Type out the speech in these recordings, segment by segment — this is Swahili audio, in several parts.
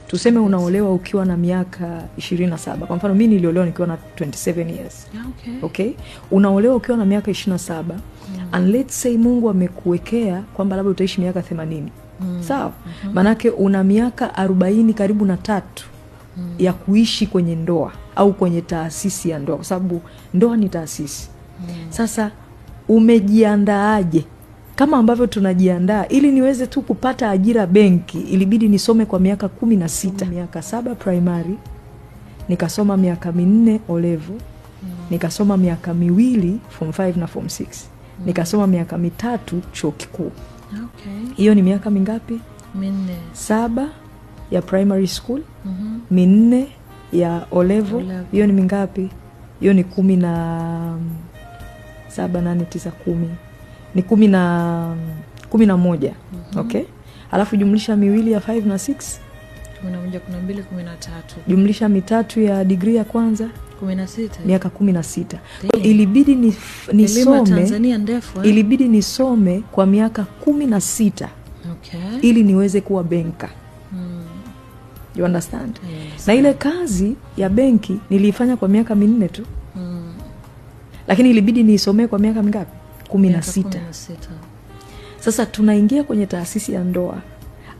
Tuseme unaolewa ukiwa na miaka 27. Kwa mfano mimi niliolewa nikiwa na 27 years. Okay? Unaolewa ukiwa na miaka 27. And let's say Mungu amekuwekea kwamba labda utaishi miaka 80. Sawa? Manake una miaka 40 karibu na 3 ya kuishi kwenye ndoa au kwenye taasisi ya ndoa, kwa sababu ndoa ni taasisi. Sasa umejiandaaje? Kama ambavyo tunajiandaa ili niweze tu kupata ajira benki, ilibidi nisome kwa miaka 16, miaka 7 primary, nikasoma miaka 4 O level, nikasoma miaka 2 form 5 na form 6, nikasoma miaka 3 chuo kikuu. Hiyo ni miaka mingapi? 4. 7 ya primary school, 4 ya O level. Hiyo ni mingapi? Hiyo ni 10 na 7 8 9 10. Ni 11. Okay? Alafu jumlisha 2 ya 5 na 6. 11, 12, 13. Jumlisha 3 ya degree ya kwanza 16. Miaka 16. Kwa ilibidi nisome Tanzania ndefu. Ilibidi nisome kwa miaka 16. Okay. Ili niweze kuwa banker. You understand? Yes. Na ile kazi ya benki niliifanya kwa miaka 4 tu. Lakini ilibidi niisomee kwa miaka mingapi? 16. Sasa tunaingia kwenye taasisi ya ndoa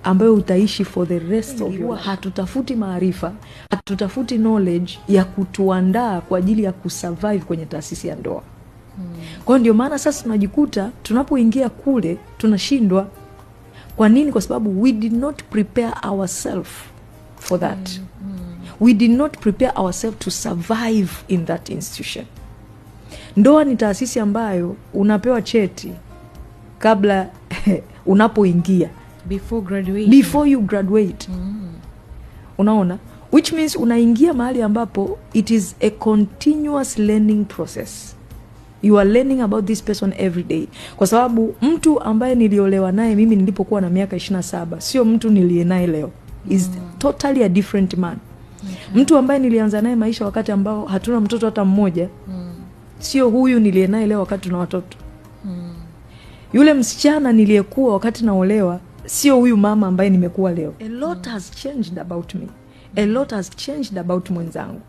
ambayo utaishi for the rest of your life. Hatutafuti maarifa, hatutafuti knowledge ya kutuandaa kwa ajili ya kusurvive kwenye taasisi ya ndoa. Kwa ndio maana sasa tunajikuta tunapoingia kule tunashindwa. Kwa nini? Kwa sababu we did not prepare ourselves for that. We did not prepare ourselves to survive in that institution. Ndoa ni taasisi ambayo unapewa cheti kabla unapoingia, before you graduate. Unaona? Which means unaingia mahali ambapo it is a continuous learning process. You are learning about this person every day. Kwa sababu mtu ambaye niliolewa naye mimi nilipokuwa na miaka 27 sio mtu niliye naye leo. Is totally a different man. Mtu ambaye nilianza naye maisha wakati ambao hatuna mtoto hata mmoja sio huyu niliye naye leo wakati tuna watoto. Yule msichana niliyekuwa wakati naolewa sio huyu mama ambaye nimekuwa leo. A lot has changed about me. A lot has changed about mwenzangu.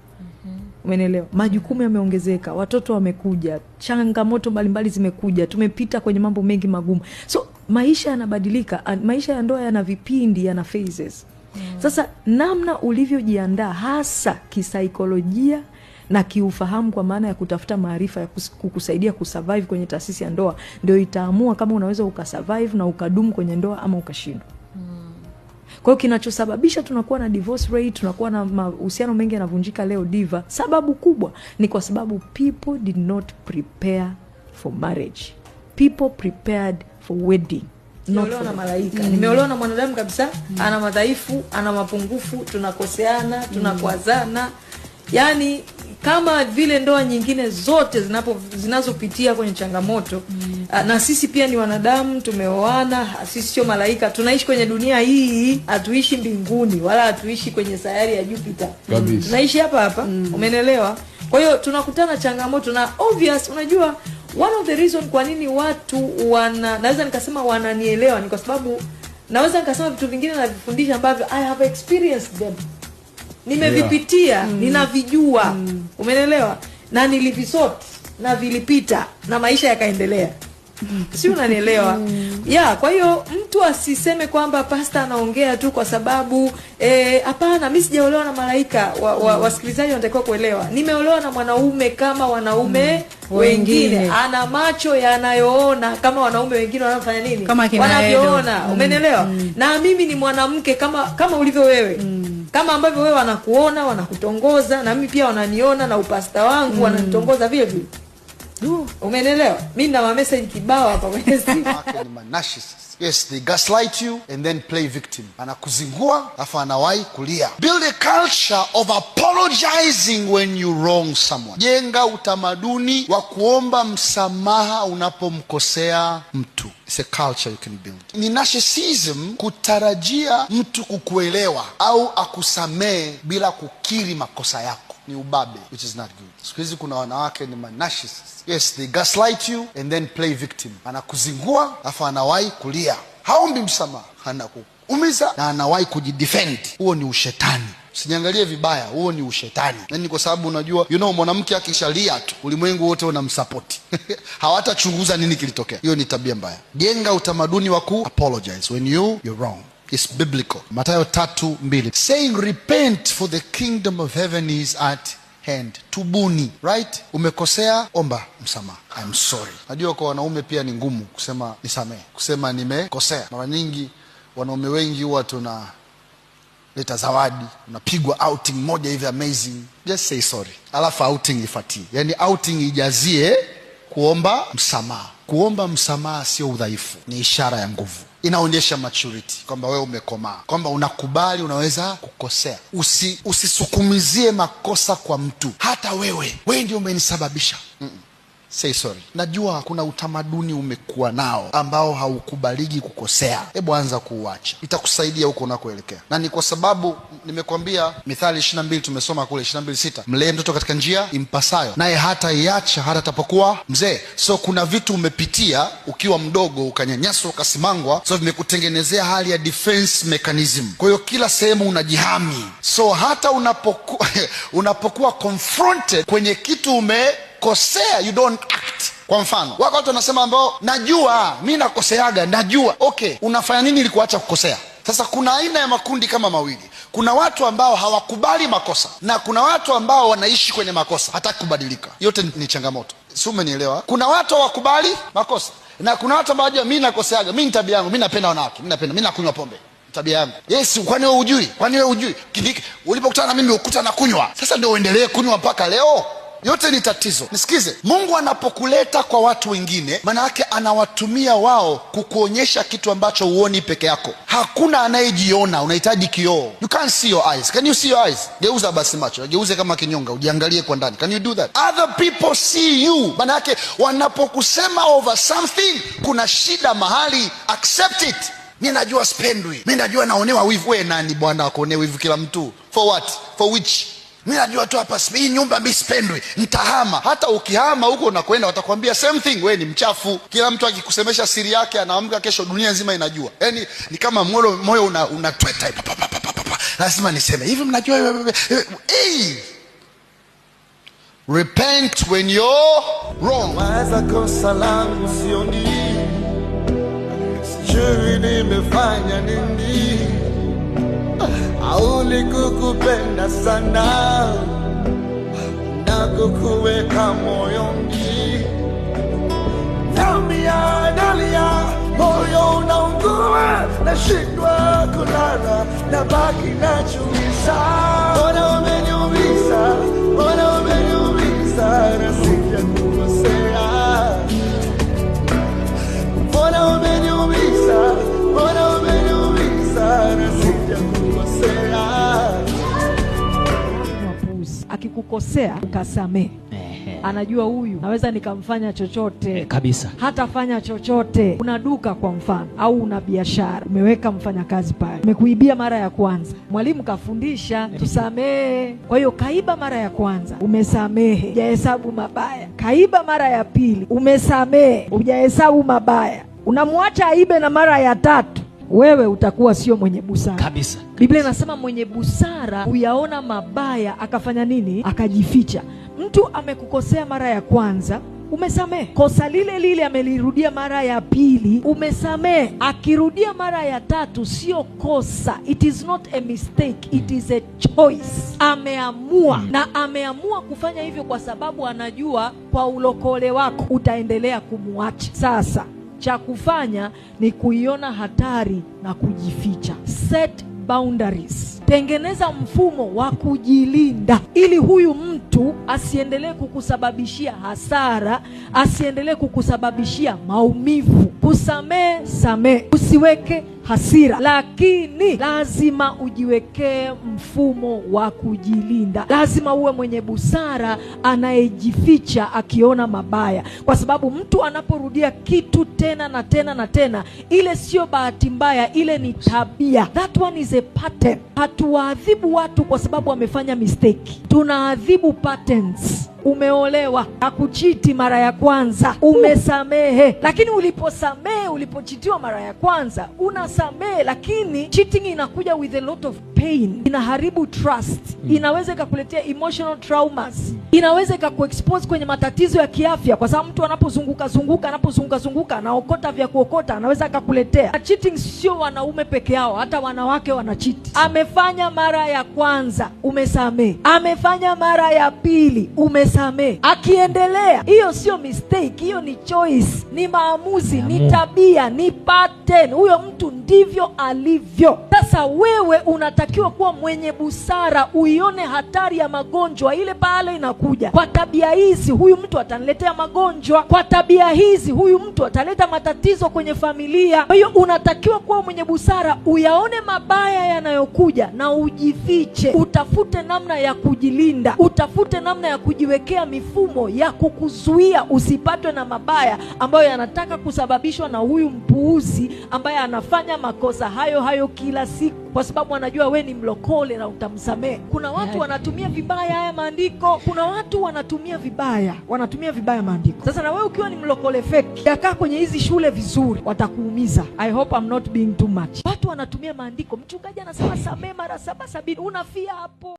Umeelewa? Majukumu yameongezeka, watoto wamekuja, changamoto mbalimbali zimekuja, tumepita kwenye mambo mengi magumu. So maisha yanabadilika, maisha ya ndoa yana vipindi, yana phases. Sasa namna ulivyojiandaa hasa kisaikolojia na kiufahamu, kwa maana ya kutafuta maarifa ya kukusaidia kusurvive kwenye taasisi ya ndoa, ndio itaamua kama unaweza ukasurvive na ukadumu kwenye ndoa ama ukashindwa. Kwa hiyo kinachosababisha tunakuwa na divorce rate, tunakuwa na mahusiano mengi yanavunjika leo Diva, sababu kubwa ni kwa sababu people did not prepare for marriage. People prepared for wedding. Nimeolewa na malaika. Nimeolewa na mwanadamu kabisa. Ana madhaifu, ana mapungufu, tunakoseana, tunakwazana. Yani kama vile ndoa nyingine zote zinazopitia kwenye changamoto. Na sisi pia ni wanadamu, tumeoana, sisi sio malaika. Tunaishi kwenye dunia hii, hatuishi mbinguni wala hatuishi kwenye sayari ya Jupiter. Tunaishi hapa hapa. Umeelewa? Kwa hiyo tunakutana changamoto, na obvious, unajua one of the reason kwa nini watu naweza nikasema wananielewa ni kwa sababu naweza nikasema vitu vingine na vifundisha ambavyo I have experienced them. Nimevipitia, ninavijua. Umeelewa? Na nilivisort na vilipita na maisha yakaendelea. Si unanielewa? Kwa hiyo mtu asiseme kwamba pastor anaongea tu kwa sababu hapana, mimi sijaolewa na malaika. Wasikilizaji wanatakiwa kuelewa. Nimeolewa na mwanaume kama wanaume wengine. Ana macho yanayoona kama wanaume wengine wanafanya nini? Wanavyoona. Umeelewa? Na mimi ni mwanamke kama ulivyo wewe. Kama ambavyo wewe wanakuona, wanakutongoza, na mimi pia wananiona, na upasta wangu wananitongoza vile vile. Umeelewa? Mimi na message kibao hapa kwenye simu. Yes, they gaslight you and then play victim. Anakuzingua afa anawahi kulia. Build a culture of apologizing when you wrong someone. Jenga utamaduni wa kuomba msamaha unapomkosea mtu. It's a culture you can build. Ni narcissism kutarajia mtu kukuelewa au akusamee bila kukiri makosa yako. Ni ubabe, which is not good. Siku hizi kuna wanawake ni narcissists. Yes, they gaslight you and then play victim. Anakuzingua afa anawahi kulia. Haombi msamaha, umiza na anawahi kujidefend. Huo ni ushetani. Usiniangalie vibaya, huo ni ushetani. Yaani kwa sababu unajua, mwanamke akishalia tu ulimwengu wote unamsupport. Hawatachunguza nini kilitokea. Hiyo ni tabia mbaya. Jenga utamaduni wa ku apologize when you're wrong. It's biblical. Mathayo 3:2 saying repent for the kingdom of heaven is at hand. Tubuni, right? Umekosea, omba msamaha. I'm sorry. Najua kwa wanaume pia ni ngumu kusema nisamehe, kusema nimekosea. Mara nyingi wanaume wengi huwa leta zawadi, unapigwa outing moja hivi amazing, just say sorry, alafu outing ifuatie. Yani outing ijazie kuomba msamaha. Kuomba msamaha sio udhaifu, ni ishara ya nguvu. Inaonyesha maturity, kwamba wewe umekomaa, kwamba unakubali unaweza kukosea. Usisukumizie makosa kwa mtu. Hata wewe ndio umenisababisha. Say sorry. Najua kuna utamaduni umekuwa nao ambao haukubaliki kukosea. Hebu anza kuuacha. Itakusaidia huko unakoelekea. Na ni kwa sababu nimekwambia Mithali 22 tumesoma kule 22:6. Mlee mtoto katika njia impasayo, naye hata iacha hata atapokuwa mzee. So kuna vitu umepitia ukiwa mdogo, ukanyanyaswa, ukasimangwa, so vimekutengenezea hali ya defense mechanism. Kwa hiyo kila sehemu unajihami. So hata unapokuwa confronted kwenye kitu kosea, you don't act. Kwa mfano, watu wanasema ambao najua mimi nakoseaga, najua. Okay, unafanya nini ili kuacha kukosea? Sasa kuna aina ya makundi kama mawili. Kuna watu ambao hawakubali makosa, na kuna watu ambao wanaishi kwenye makosa, hataki kubadilika. Yote ni changamoto. Si umenielewa? Kuna watu hawakubali makosa, na kuna watu ambao mimi nakoseaga, mimi tabia yangu, mimi napenda wanawake, mimi nakunywa pombe, tabia yangu. Yes, kwani wewe hujui? Kwani wewe hujui? Ulipokutana na mimi ukuta na kunywa, sasa ndio uendelee kunywa mpaka leo? Yote ni tatizo. Nisikize, Mungu anapokuleta kwa watu wengine, maana yake anawatumia wao kukuonyesha kitu ambacho huoni peke yako. Hakuna anayejiona, unahitaji kioo. You can't see your eyes. Can you see your eyes? Geuza basi macho, geuze kama kinyonga, ujiangalie kwa ndani. Can you do that? Other people see you. Maana yake wanapokusema over something, kuna shida mahali, accept it. Mimi najua spendwi, mimi najua naonewa wivu. Wewe nani bwana akuonea wivu kila mtu? For what? For which? Mimi najua tu hapa hii nyumba mimi spendwi, nitahama. Hata ukihama huko unakwenda watakwambia same thing, wewe ni mchafu. Kila mtu akikusemesha siri yake, anaamka kesho dunia nzima inajua. Yaani ni kama moyo unatweta. Lazima niseme hivi, mnajua hey! Repent when you're wrong. Waza kosa langu sioni, sijui nimefanya nini, au nikukupenda sana na kukuweka moyoni. Nalia, moyo unaungua, nashindwa kulala, nabaki najiuliza, mbona umeniumiza, na sijakukosea. Mbona umeniumiza, na sijakukosea. Akikukosea ukasamehe, anajua huyu naweza nikamfanya chochote kabisa, hatafanya chochote. Una duka kwa mfano, au una biashara, umeweka mfanyakazi pale, umekuibia mara ya kwanza, mwalimu kafundisha tusamehe. Kwa hiyo kaiba mara ya kwanza, umesamehe, hujahesabu mabaya. Kaiba mara ya pili, umesamehe, hujahesabu mabaya. Unamwacha aibe na mara ya tatu, wewe utakuwa sio mwenye busara kabisa. Biblia inasema mwenye busara huyaona mabaya akafanya nini? Akajificha. Mtu amekukosea mara ya kwanza, umesamehe. Kosa lile lile amelirudia mara ya pili, umesamehe. Akirudia mara ya tatu, sio kosa. It is not a mistake, it is a choice. Ameamua, na ameamua kufanya hivyo kwa sababu anajua kwa ulokole wako utaendelea kumuacha. Sasa cha kufanya ni kuiona hatari na kujificha. Set boundaries. Tengeneza mfumo wa kujilinda ili huyu mtu asiendelee kukusababishia hasara, asiendelee kukusababishia maumivu. Kusamehe, samehe. Usiweke hasira, lakini lazima ujiwekee mfumo wa kujilinda. Lazima uwe mwenye busara anayejificha akiona mabaya, kwa sababu mtu anaporudia kitu tena na tena na tena, ile sio bahati mbaya, ile ni tabia. That one is a pattern. Hatuwaadhibu watu kwa sababu wamefanya mistake, tunaadhibu patterns. Umeolewa, akuchiti mara ya kwanza, umesamehe, lakini uliposamehe ulipochitiwa mara ya kwanza unasamehe, lakini cheating inakuja with a lot of pain, inaharibu trust, inaweza ikakuletea emotional traumas, inaweza ikakuexpose kwenye matatizo ya kiafya, kwa sababu mtu anapozunguka anaokota vya kuokota, anaweza akakuletea. Cheating sio wanaume peke yao, hata wanawake wanachiti. Amefanya mara ya kwanza, umesamehe. Amefanya mara ya pili, umesamehe. Akiendelea, hiyo sio mistake, hiyo ni choice, ni maamuzi, ni tabia, ni pattern. Huyo mtu ndivyo alivyo. Sasa wewe unatakiwa kuwa mwenye busara, uione hatari ya magonjwa ile pale inakuja. Kwa tabia hizi huyu mtu ataniletea magonjwa, kwa tabia hizi huyu mtu ataleta matatizo kwenye familia. Kwa hiyo unatakiwa kuwa mwenye busara, uyaone mabaya yanayokuja na ujifiche, utafute namna ya kujilinda, utafute namna ya kujiwekea mifumo ya kukuzuia usipatwe na mabaya ambayo yanataka kusababishwa na huyu mpuuzi ambaye anafanya makosa hayo kila siku, kwa sababu anajua we ni mlokole na utamsamehe. Kuna watu wanatumia vibaya haya maandiko, kuna watu wanatumia vibaya maandiko. Sasa na wewe ukiwa ni mlokole fake, yakaa kwenye hizi shule vizuri, watakuumiza. I hope I'm not being too much. Watu wanatumia maandiko, mchungaji anasema samehe mara 7 70, unafia hapo.